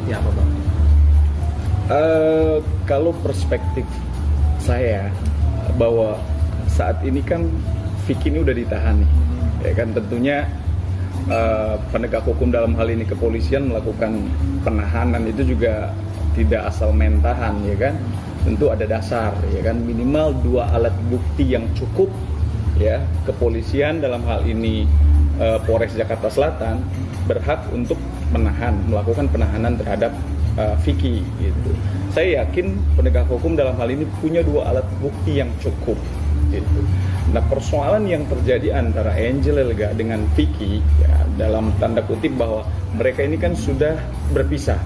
seperti apa, Bang? Kalau perspektif saya bahwa saat ini kan Vicky ini udah ditahan nih, ya kan tentunya penegak hukum dalam hal ini kepolisian melakukan penahanan itu juga tidak asal main tahan, ya kan, tentu ada dasar, ya kan, minimal 2 alat bukti yang cukup, ya, kepolisian dalam hal ini Polres Jakarta Selatan berhak untuk melakukan penahanan terhadap Vicky gitu. Saya yakin penegak hukum dalam hal ini punya 2 alat bukti yang cukup gitu. Nah, persoalan yang terjadi antara Angel Elga dengan Vicky, ya, dalam tanda kutip bahwa mereka ini kan sudah berpisah,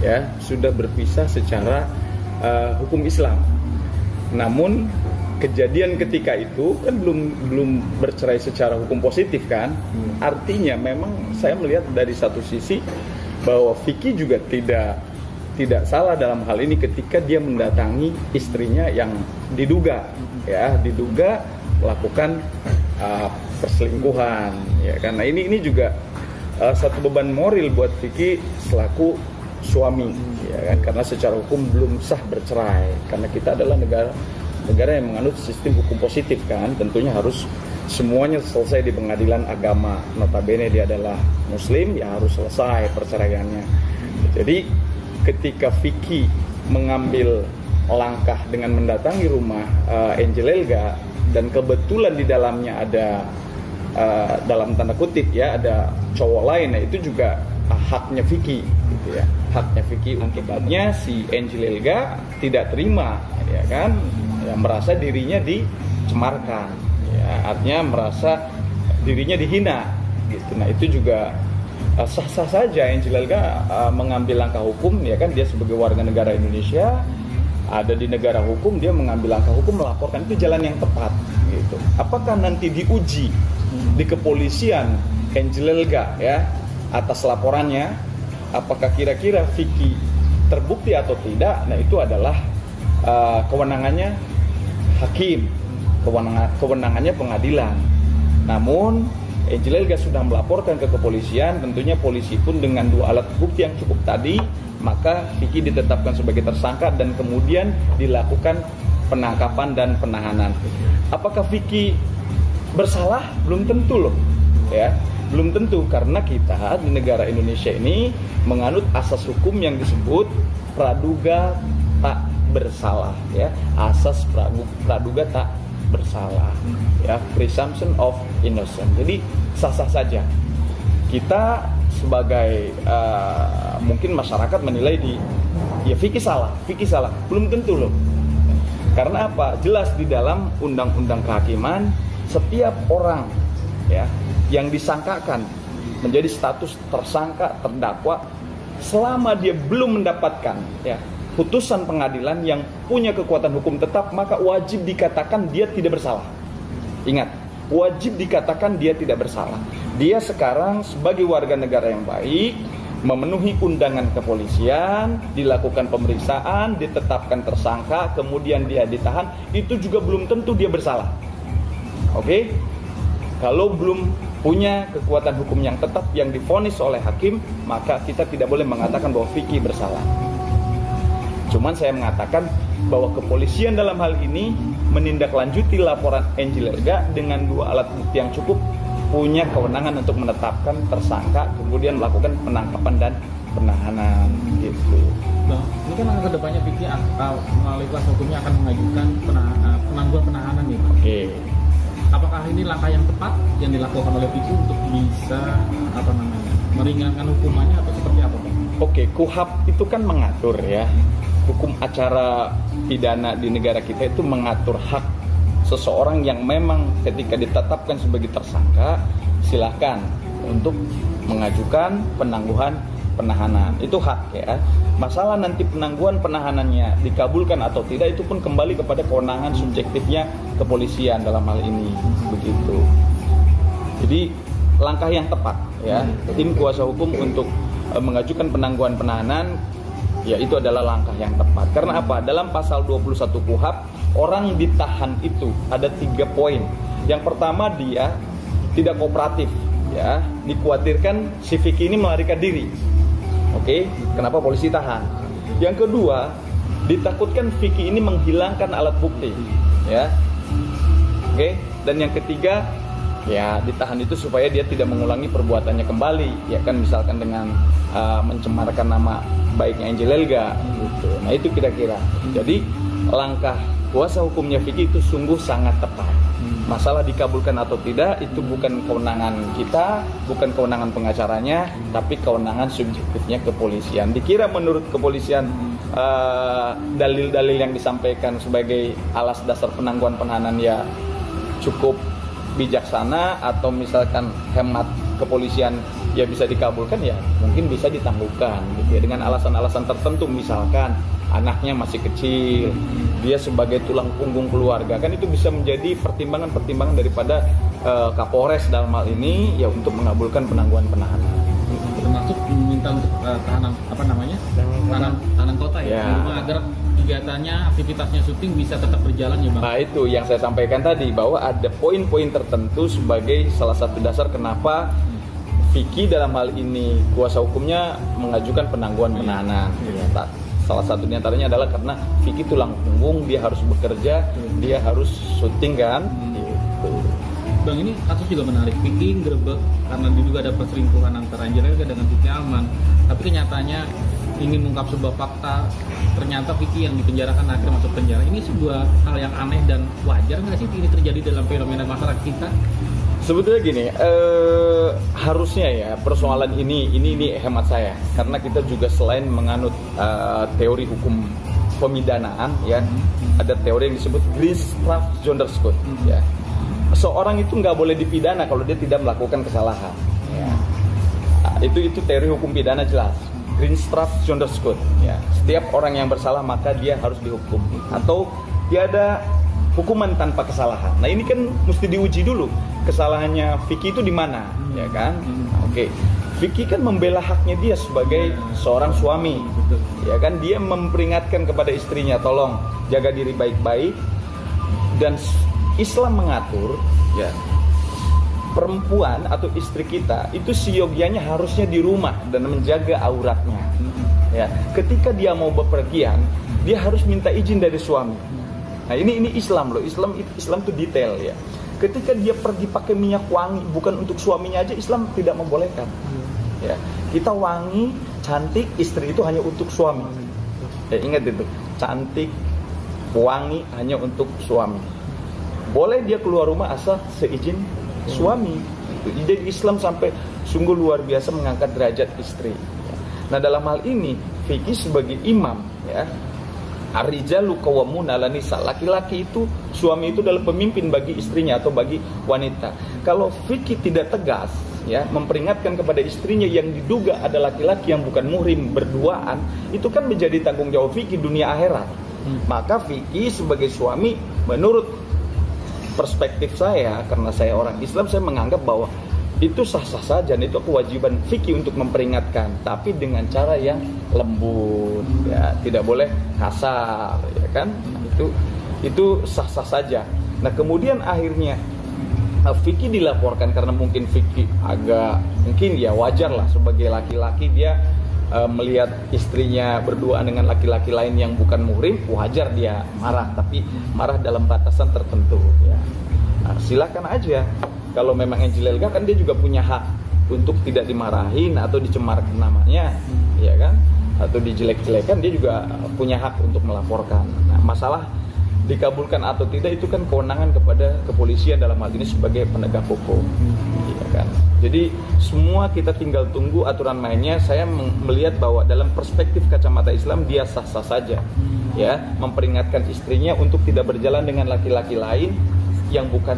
ya, sudah berpisah secara hukum Islam. Namun kejadian ketika itu kan belum bercerai secara hukum positif kan. Artinya memang saya melihat dari satu sisi bahwa Vicky juga tidak salah dalam hal ini ketika dia mendatangi istrinya yang diduga melakukan perselingkuhan, ya, karena ini juga satu beban moral buat Vicky selaku suami, ya kan, karena secara hukum belum sah bercerai, karena kita adalah negara yang menganut sistem hukum positif kan, tentunya harus semuanya selesai di pengadilan agama, notabene dia adalah muslim, ya harus selesai perceraiannya. Jadi ketika Vicky mengambil langkah dengan mendatangi rumah Angel Elga dan kebetulan di dalamnya ada dalam tanda kutip ya ada cowok lain, nah itu juga haknya Vicky gitu ya, haknya Vicky. Akibatnya si Angel Elga tidak terima, ya kan, ya, merasa dirinya dicemarkan, ya, artinya merasa dirinya dihina gitu. Nah itu juga sah-sah saja Angel Elga mengambil langkah hukum, ya kan, dia sebagai warga negara Indonesia ada di negara hukum, dia mengambil langkah hukum melaporkan, itu jalan yang tepat gitu. Apakah nanti diuji di kepolisian Angel Elga ya atas laporannya, apakah kira-kira Vicky terbukti atau tidak? Nah itu adalah kewenangannya hakim, kewenangannya pengadilan. Namun Angel Elga sudah melaporkan ke kepolisian, tentunya polisi pun dengan 2 alat bukti yang cukup tadi, maka Vicky ditetapkan sebagai tersangka dan kemudian dilakukan penangkapan dan penahanan. Apakah Vicky bersalah? Belum tentu loh, ya, belum tentu, karena kita di negara Indonesia ini menganut asas hukum yang disebut praduga tak bersalah, ya, asas praduga tak bersalah, ya, presumption of innocence. Jadi sah-sah saja. Kita sebagai mungkin masyarakat menilai ya Vicky salah, belum tentu loh. Karena apa? Jelas di dalam undang-undang kehakiman setiap orang ya yang disangkakan menjadi status tersangka, terdakwa, selama dia belum mendapatkan ya putusan pengadilan yang punya kekuatan hukum tetap, maka wajib dikatakan dia tidak bersalah. Ingat, wajib dikatakan dia tidak bersalah. Dia sekarang sebagai warga negara yang baik, memenuhi undangan kepolisian, dilakukan pemeriksaan, ditetapkan tersangka, kemudian dia ditahan, itu juga belum tentu dia bersalah. Oke? Kalau belum punya kekuatan hukum yang tetap yang divonis oleh hakim, maka kita tidak boleh mengatakan bahwa Vicky bersalah. Cuman saya mengatakan bahwa kepolisian dalam hal ini menindaklanjuti laporan Angel Elga dengan 2 alat bukti yang cukup, punya kewenangan untuk menetapkan tersangka, kemudian melakukan penangkapan dan penahanan gitu. Bang, ini kan ke depannya Vicky melalui kuasa hukumnya akan mengajukan penangguhan penahanan nih. Oke. Apakah ini langkah yang tepat yang dilakukan oleh Vicky untuk bisa meringankan hukumannya atau seperti apa, Bang? Oke, KUHAP itu kan mengatur ya, hukum acara pidana di negara kita itu mengatur hak seseorang yang memang ketika ditetapkan sebagai tersangka, silakan untuk mengajukan penangguhan penahanan. Itu hak ya. Masalah nanti penangguhan penahanannya dikabulkan atau tidak, itu pun kembali kepada kewenangan subjektifnya kepolisian dalam hal ini, begitu. Jadi langkah yang tepat ya, tim kuasa hukum untuk mengajukan penangguhan penahanan, ya itu adalah langkah yang tepat. Karena apa? Dalam pasal 21 KUHAP, orang ditahan itu ada 3 poin. Yang pertama, dia tidak kooperatif, ya, dikhawatirkan si Vicky ini melarikan diri. Oke, kenapa polisi tahan? Yang kedua, ditakutkan Vicky ini menghilangkan alat bukti, ya. Oke, dan yang ketiga, ya ditahan itu supaya dia tidak mengulangi perbuatannya kembali, ya kan, misalkan dengan mencemarkan nama baiknya Angel Elga gitu. Nah itu kira-kira. Jadi langkah kuasa hukumnya Vicky itu sungguh sangat tepat. Masalah dikabulkan atau tidak itu bukan kewenangan kita, bukan kewenangan pengacaranya, tapi kewenangan subjektifnya kepolisian. Dikira menurut kepolisian dalil-dalil yang disampaikan sebagai alas dasar penangguhan penahanan ya cukup bijaksana, atau misalkan hemat kepolisian ya bisa dikabulkan, ya mungkin bisa ditangguhkan gitu ya, dengan alasan-alasan tertentu, misalkan anaknya masih kecil, dia sebagai tulang punggung keluarga, kan itu bisa menjadi pertimbangan-pertimbangan daripada Kapolres dalam hal ini ya untuk mengabulkan penangguhan penahanan. Termasuk meminta untuk tahanan kota ya, agar kegiatannya, aktivitasnya syuting bisa tetap berjalan ya Bang. Nah itu yang saya sampaikan tadi, bahwa ada poin-poin tertentu sebagai salah satu dasar kenapa Vicky dalam hal ini kuasa hukumnya mengajukan penangguhan penahanan. Salah satu diantaranya adalah karena Vicky tulang punggung, dia harus bekerja, dia harus syuting kan. Gitu. Bang, ini kasus juga menarik. Vicky nggerebek karena diduga ada perselingkuhan antara Angel Elga dengan Vicky Alman. Tapi kenyataannya ingin mengungkap sebuah fakta, ternyata Vicky yang dipenjarakan akhirnya masuk penjara. Ini sebuah hal yang aneh dan wajar nggak sih ini terjadi dalam fenomena masyarakat kita? Sebetulnya gini, harusnya ya persoalan ini hemat saya, karena kita juga selain menganut teori hukum pemidanaan ya, ada teori yang disebut Greenstraff-Zonderschuld ya. Seorang itu nggak boleh dipidana kalau dia tidak melakukan kesalahan. Ya. Itu teori hukum pidana jelas. Greenstraff-Zonderschuld ya. Setiap orang yang bersalah maka dia harus dihukum, atau tiada hukuman tanpa kesalahan. Nah ini kan mesti diuji dulu kesalahannya Vicky itu di mana, ya kan? Oke. Vicky kan membela haknya dia sebagai seorang suami, ya kan? Dia memperingatkan kepada istrinya, tolong jaga diri baik-baik. Dan Islam mengatur, ya, perempuan atau istri kita itu seyogianya harusnya di rumah dan menjaga auratnya. Ya, ketika dia mau bepergian, dia harus minta izin dari suami. Nah ini Islam loh, Islam itu detail ya. Ketika dia pergi pakai minyak wangi bukan untuk suaminya aja, Islam tidak membolehkan. Ya, kita wangi, cantik, istri itu hanya untuk suami. Ya, ingat itu, cantik, wangi hanya untuk suami. Boleh dia keluar rumah asal seizin suami. Jadi Islam sampai sungguh luar biasa mengangkat derajat istri. Nah dalam hal ini Vicky sebagai imam ya, Ar-rijalu qawwamuna 'alan nisa, laki-laki itu, suami itu adalah pemimpin bagi istrinya atau bagi wanita. Kalau Vicky tidak tegas ya memperingatkan kepada istrinya yang diduga ada laki-laki yang bukan muhrim berduaan, itu kan menjadi tanggung jawab Vicky dunia akhirat. Maka Vicky sebagai suami, menurut perspektif saya, karena saya orang Islam, saya menganggap bahwa itu sah-sah saja, dan itu kewajiban Vicky untuk memperingatkan, tapi dengan cara yang lembut, ya, tidak boleh kasar, ya kan? Itu sah-sah saja. Nah kemudian akhirnya Vicky dilaporkan karena mungkin Vicky mungkin ya wajar lah sebagai laki-laki dia melihat istrinya berduaan dengan laki-laki lain yang bukan muhrim, wajar dia marah, tapi marah dalam batasan tertentu. Ya. Nah, silakan aja. Kalau memang Angel Elga kan dia juga punya hak untuk tidak dimarahin atau dicemarkan namanya, ya kan? Atau dijelek-jelekan, dia juga punya hak untuk melaporkan. Nah, masalah dikabulkan atau tidak itu kan kewenangan kepada kepolisian dalam hal ini sebagai penegak hukum, ya kan? Jadi semua kita tinggal tunggu aturan mainnya. Saya melihat bahwa dalam perspektif kacamata Islam dia sah-sah saja, ya, memperingatkan istrinya untuk tidak berjalan dengan laki-laki lain yang bukan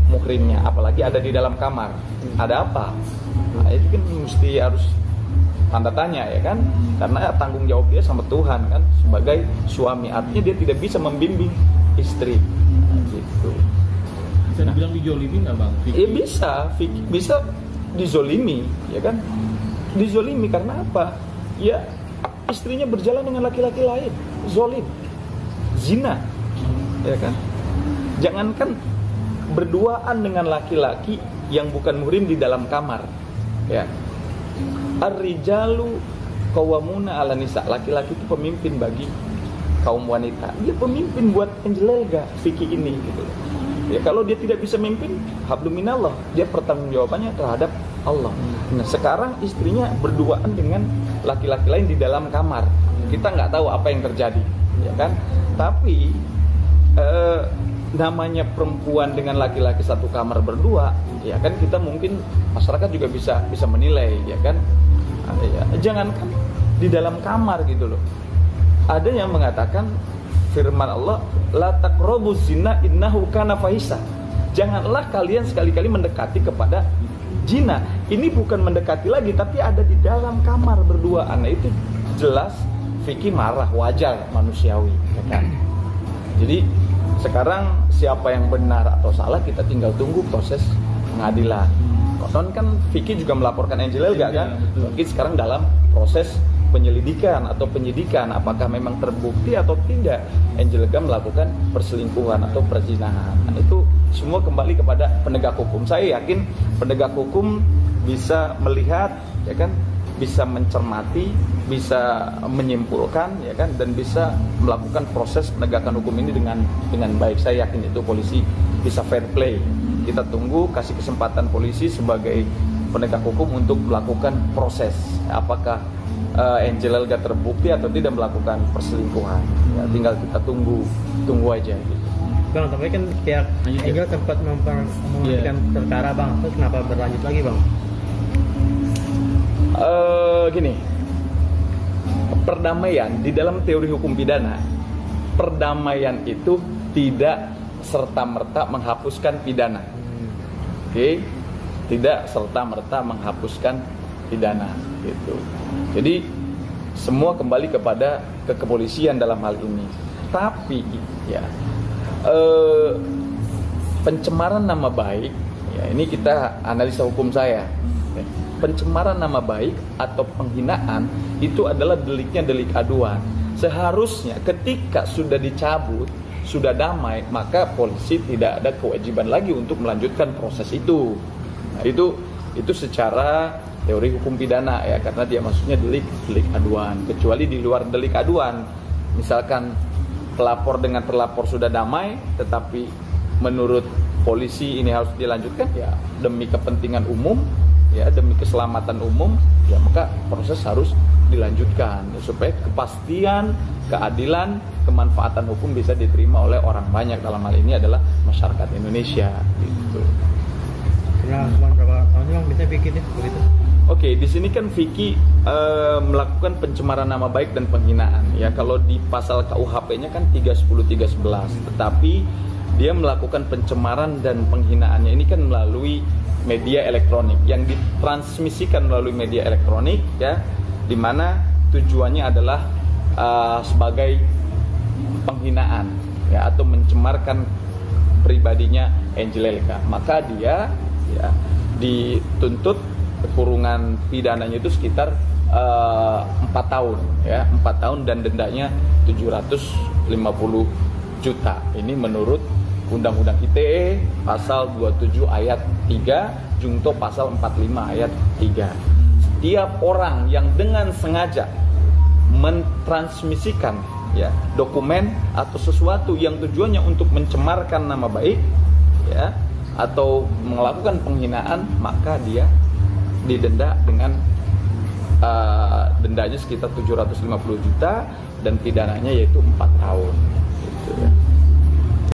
muhrimnya, apalagi ada di dalam kamar. Ada apa? Nah, itu kan mesti harus tanda tanya, ya kan? Karena tanggung jawab dia sama Tuhan kan sebagai suami. Artinya dia tidak bisa membimbing istri. Nah, gitu. Bisa dibilang dijolimi nggak Bang? Iya bisa dizolimi, ya kan? Dizolimi karena apa? Ya istrinya berjalan dengan laki-laki lain, zolim, zina, ya kan? Jangankan berduaan dengan laki-laki yang bukan muhrim di dalam kamar, ya. Ar-rijalu qawwamuna 'ala nisa, laki-laki itu pemimpin bagi kaum wanita. Dia pemimpin buat Angel Elga fikih ini gitu. Ya kalau dia tidak bisa memimpin, hablum minallah, dia pertanggungjawabannya terhadap Allah. Nah, sekarang istrinya berduaan dengan laki-laki lain di dalam kamar. Kita nggak tahu apa yang terjadi, ya kan? Tapi namanya perempuan dengan laki-laki satu kamar berdua, ya kan, kita mungkin masyarakat juga bisa menilai, ya kan? Ya, jangankan di dalam kamar gitu loh. Ada yang mengatakan firman Allah, la taqrabuz zina innahu kana fahisha. Janganlah kalian sekali-kali mendekati kepada zina. Ini bukan mendekati lagi, tapi ada di dalam kamar berduaan. Nah, itu jelas fikih marah, wajar, manusiawi, ya kan? Jadi sekarang siapa yang benar atau salah kita tinggal tunggu proses pengadilan. Konon kan fikih juga melaporkan Angel Elga kan? Mungkin sekarang dalam proses penyelidikan atau penyidikan apakah memang terbukti atau tidak Angel Elga melakukan perselingkuhan atau perzinahan. Nah, itu semua kembali kepada penegak hukum. Saya yakin penegak hukum bisa melihat, ya kan, bisa mencermati, bisa menyimpulkan, ya kan, dan bisa melakukan proses penegakan hukum ini dengan baik. Saya yakin itu polisi bisa fair play. Kita tunggu, kasih kesempatan polisi sebagai penegak hukum untuk melakukan proses apakah Angel Elga terbukti atau tidak melakukan perselingkuhan. Ya, tinggal kita tunggu aja gitu. Bang, tapi kan pihak Angel sempat menghentikan perkara, Bang. Terus kenapa berlanjut lagi, Bang? Gini, perdamaian di dalam teori hukum pidana, perdamaian itu tidak serta-merta menghapuskan pidana. Oke? Tidak serta-merta menghapuskan pidana gitu. Jadi semua kembali kepada kepolisian dalam hal ini. Tapi ya pencemaran nama baik, ya ini kita analisa hukum saya. Pencemaran nama baik atau penghinaan itu adalah deliknya delik aduan. Seharusnya ketika sudah dicabut, sudah damai, maka polisi tidak ada kewajiban lagi untuk melanjutkan proses itu. Nah, itu secara teori hukum pidana ya, karena dia maksudnya delik aduan. Kecuali di luar delik aduan, misalkan pelapor dengan terlapor sudah damai, tetapi menurut polisi ini harus dilanjutkan ya demi kepentingan umum, ya demi keselamatan umum, ya maka proses harus dilanjutkan ya, supaya kepastian, keadilan, kemanfaatan hukum bisa diterima oleh orang banyak, dalam hal ini adalah masyarakat Indonesia gitu. Nah, berapa tahun Bang bisa bikinnya begitu? Oke, di sini kan Vicky melakukan pencemaran nama baik dan penghinaan. Ya, kalau di pasal KUHP-nya kan 310-311, tetapi dia melakukan pencemaran dan penghinaannya ini kan melalui media elektronik yang ditransmisikan melalui media elektronik, ya, di mana tujuannya adalah sebagai penghinaan, ya, atau mencemarkan pribadinya Angel Elga. Maka dia ya dituntut kurungan pidananya itu sekitar 4 tahun ya, 4 tahun dan dendanya 750 juta. Ini menurut Undang-Undang ITE pasal 27 ayat 3, Jungto pasal 45 ayat 3. Setiap orang yang dengan sengaja mentransmisikan ya dokumen atau sesuatu yang tujuannya untuk mencemarkan nama baik ya atau melakukan penghinaan, maka dia didenda dengan dendanya sekitar 750 juta dan pidananya yaitu 4 tahun.